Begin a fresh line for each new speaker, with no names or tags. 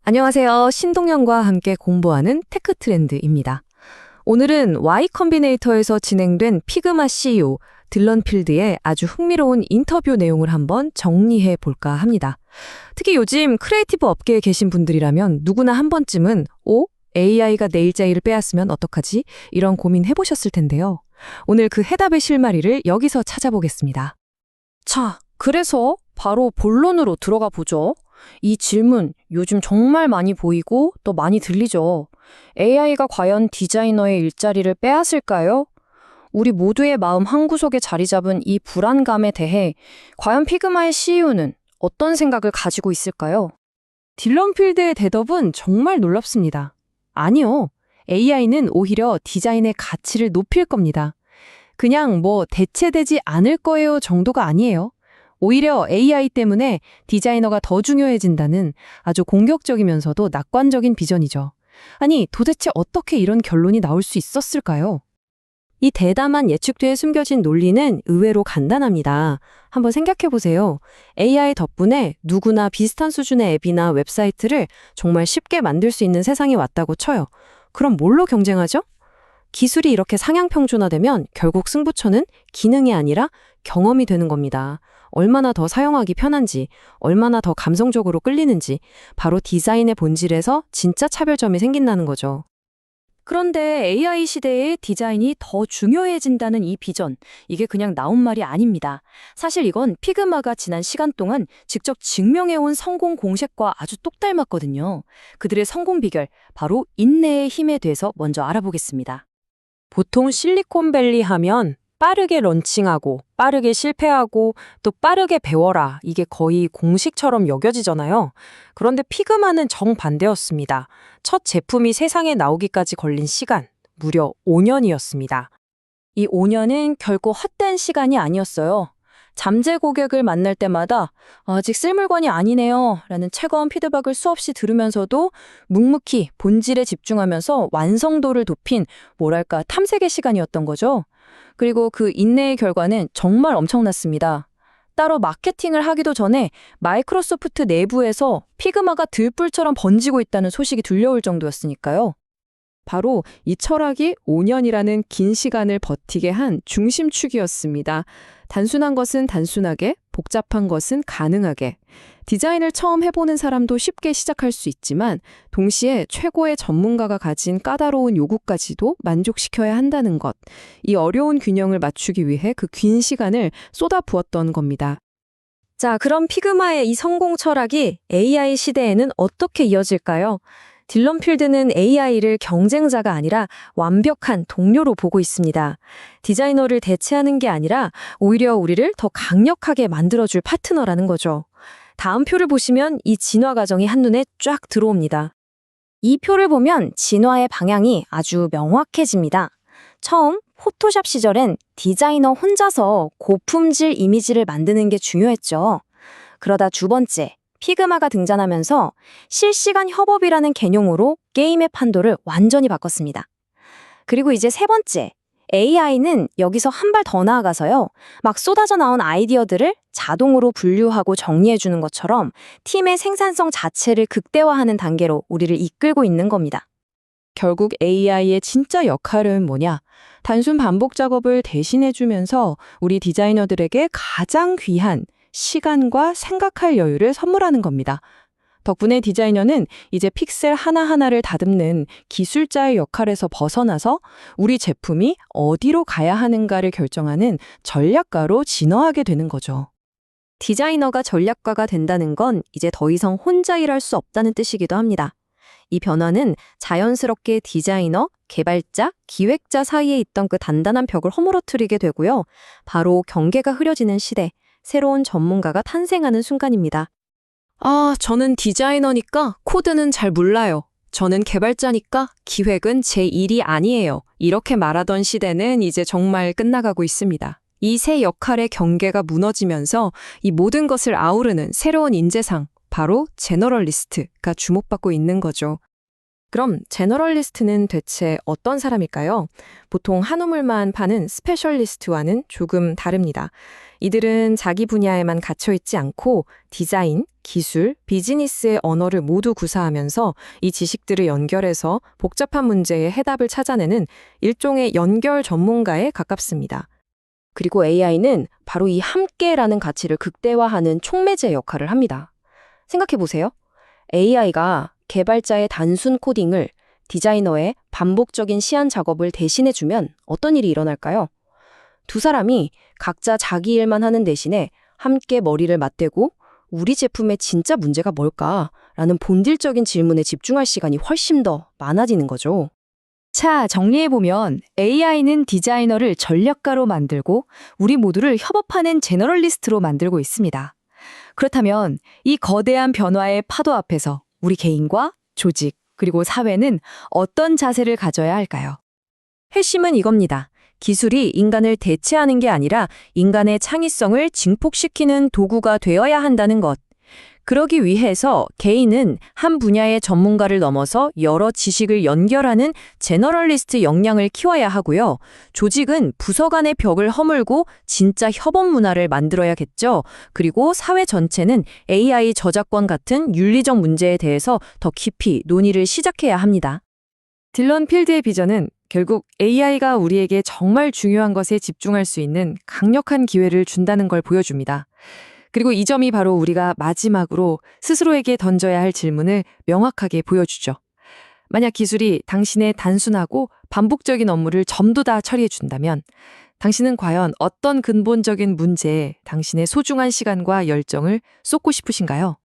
안녕하세요. 신동영과 함께 공부하는 테크 트렌드입니다. 오늘은 Y 컴비네이터에서 진행된 피그마 CEO 딜런 필드의 아주 흥미로운 인터뷰 내용을 한번 정리해 볼까 합니다. 특히 요즘 크리에이티브 업계에 계신 분들이라면 누구나 한 번쯤은 AI가 내 일자리를 빼앗으면 어떡하지? 이런 고민 해보셨을 텐데요. 오늘 그 해답의 실마리를 여기서 찾아보겠습니다.
자, 그래서 바로 본론으로 들어가 보죠. 이 질문 요즘 정말 많이 보이고 또 많이 들리죠. AI가 과연 디자이너의 일자리를 빼앗을까요? 우리 모두의 마음 한구석에 자리 잡은 이 불안감에 대해 과연 피그마의 CEO는 어떤 생각을 가지고 있을까요?
딜런 필드의 대답은 정말 놀랍습니다. 아니요. AI는 오히려 디자인의 가치를 높일 겁니다. 그냥 대체되지 않을 거예요 정도가 아니에요. 오히려 AI 때문에 디자이너가 더 중요해진다는 아주 공격적이면서도 낙관적인 비전이죠. 아니, 도대체 어떻게 이런 결론이 나올 수 있었을까요? 이 대담한 예측 뒤에 숨겨진 논리는 의외로 간단합니다. 한번 생각해 보세요. AI 덕분에 누구나 비슷한 수준의 앱이나 웹사이트를 정말 쉽게 만들 수 있는 세상이 왔다고 쳐요. 그럼 뭘로 경쟁하죠? 기술이 이렇게 상향평준화되면 결국 승부처는 기능이 아니라 경험이 되는 겁니다. 얼마나 더 사용하기 편한지, 얼마나 더 감성적으로 끌리는지, 바로 디자인의 본질에서 진짜 차별점이 생긴다는 거죠.
그런데 AI 시대에 디자인이 더 중요해진다는 이 비전, 이게 그냥 나온 말이 아닙니다. 사실 이건 피그마가 지난 시간 동안 직접 증명해온 성공 공식과 아주 똑 닮았거든요. 그들의 성공 비결, 바로 인내의 힘에 대해서 먼저 알아보겠습니다.
보통 실리콘밸리 하면 빠르게 런칭하고 빠르게 실패하고 또 빠르게 배워라, 이게 거의 공식처럼 여겨지잖아요. 그런데 피그마는 정반대였습니다. 첫 제품이 세상에 나오기까지 걸린 시간, 무려 5년이었습니다.
이 5년은 결코 헛된 시간이 아니었어요. 잠재 고객을 만날 때마다 아직 쓸 물건이 아니네요 라는 차가운 피드백을 수없이 들으면서도 묵묵히 본질에 집중하면서 완성도를 높인 탐색의 시간이었던 거죠. 그리고 그 인내의 결과는 정말 엄청났습니다. 따로 마케팅을 하기도 전에 마이크로소프트 내부에서 피그마가 들불처럼 번지고 있다는 소식이 들려올 정도였으니까요.
바로 이 철학이 5년이라는 긴 시간을 버티게 한 중심축이었습니다. 단순한 것은 단순하게, 복잡한 것은 가능하게. 디자인을 처음 해보는 사람도 쉽게 시작할 수 있지만 동시에 최고의 전문가가 가진 까다로운 요구까지도 만족시켜야 한다는 것. 이 어려운 균형을 맞추기 위해 그 긴 시간을 쏟아부었던 겁니다.
자, 그럼 피그마의 이 성공 철학이 AI 시대에는 어떻게 이어질까요? 딜런 필드는 AI를 경쟁자가 아니라 완벽한 동료로 보고 있습니다. 디자이너를 대체하는 게 아니라 오히려 우리를 더 강력하게 만들어줄 파트너라는 거죠. 다음 표를 보시면 이 진화 과정이 한눈에 쫙 들어옵니다. 이 표를 보면 진화의 방향이 아주 명확해집니다. 처음 포토샵 시절엔 디자이너 혼자서 고품질 이미지를 만드는 게 중요했죠. 그러다 두 번째, 피그마가 등장하면서 실시간 협업이라는 개념으로 게임의 판도를 완전히 바꿨습니다. 그리고 이제 세 번째, AI는 여기서 한 발 더 나아가서요. 막 쏟아져 나온 아이디어들을 자동으로 분류하고 정리해주는 것처럼 팀의 생산성 자체를 극대화하는 단계로 우리를 이끌고 있는 겁니다.
결국 AI의 진짜 역할은 뭐냐? 단순 반복 작업을 대신해주면서 우리 디자이너들에게 가장 귀한 시간과 생각할 여유를 선물하는 겁니다. 덕분에 디자이너는 이제 픽셀 하나하나를 다듬는 기술자의 역할에서 벗어나서 우리 제품이 어디로 가야 하는가를 결정하는 전략가로 진화하게 되는 거죠.
디자이너가 전략가가 된다는 건 이제 더 이상 혼자 일할 수 없다는 뜻이기도 합니다. 이 변화는 자연스럽게 디자이너, 개발자, 기획자 사이에 있던 그 단단한 벽을 허물어뜨리게 되고요. 바로 경계가 흐려지는 시대, 새로운 전문가가 탄생하는 순간입니다.
저는 디자이너니까 코드는 잘 몰라요. 저는 개발자니까 기획은 제 일이 아니에요. 이렇게 말하던 시대는 이제 정말 끝나가고 있습니다. 이 세 역할의 경계가 무너지면서 이 모든 것을 아우르는 새로운 인재상, 바로 제너럴리스트가 주목받고 있는 거죠. 그럼 제너럴리스트는 대체 어떤 사람일까요? 보통 한 우물만 파는 스페셜리스트와는 조금 다릅니다.
이들은 자기 분야에만 갇혀있지 않고 디자인, 기술, 비즈니스의 언어를 모두 구사하면서 이 지식들을 연결해서 복잡한 문제의 해답을 찾아내는 일종의 연결 전문가에 가깝습니다. 그리고 AI는 바로 이 함께라는 가치를 극대화하는 촉매제 역할을 합니다. 생각해보세요. AI가 개발자의 단순 코딩을 디자이너의 반복적인 시안 작업을 대신해주면 어떤 일이 일어날까요? 두 사람이 각자 자기 일만 하는 대신에 함께 머리를 맞대고 우리 제품의 진짜 문제가 뭘까라는 본질적인 질문에 집중할 시간이 훨씬 더 많아지는 거죠.
자, 정리해보면 AI는 디자이너를 전략가로 만들고 우리 모두를 협업하는 제너럴리스트로 만들고 있습니다. 그렇다면 이 거대한 변화의 파도 앞에서 우리 개인과 조직, 그리고 사회는 어떤 자세를 가져야 할까요?
핵심은 이겁니다. 기술이 인간을 대체하는 게 아니라 인간의 창의성을 증폭시키는 도구가 되어야 한다는 것. 그러기 위해서 개인은 한 분야의 전문가를 넘어서 여러 지식을 연결하는 제너럴리스트 역량을 키워야 하고요. 조직은 부서 간의 벽을 허물고 진짜 협업 문화를 만들어야겠죠. 그리고 사회 전체는 AI 저작권 같은 윤리적 문제에 대해서 더 깊이 논의를 시작해야 합니다.
딜런 필드의 비전은 결국 AI가 우리에게 정말 중요한 것에 집중할 수 있는 강력한 기회를 준다는 걸 보여줍니다. 그리고 이 점이 바로 우리가 마지막으로 스스로에게 던져야 할 질문을 명확하게 보여주죠. 만약 기술이 당신의 단순하고 반복적인 업무를 전부 다 처리해 준다면 당신은 과연 어떤 근본적인 문제에 당신의 소중한 시간과 열정을 쏟고 싶으신가요?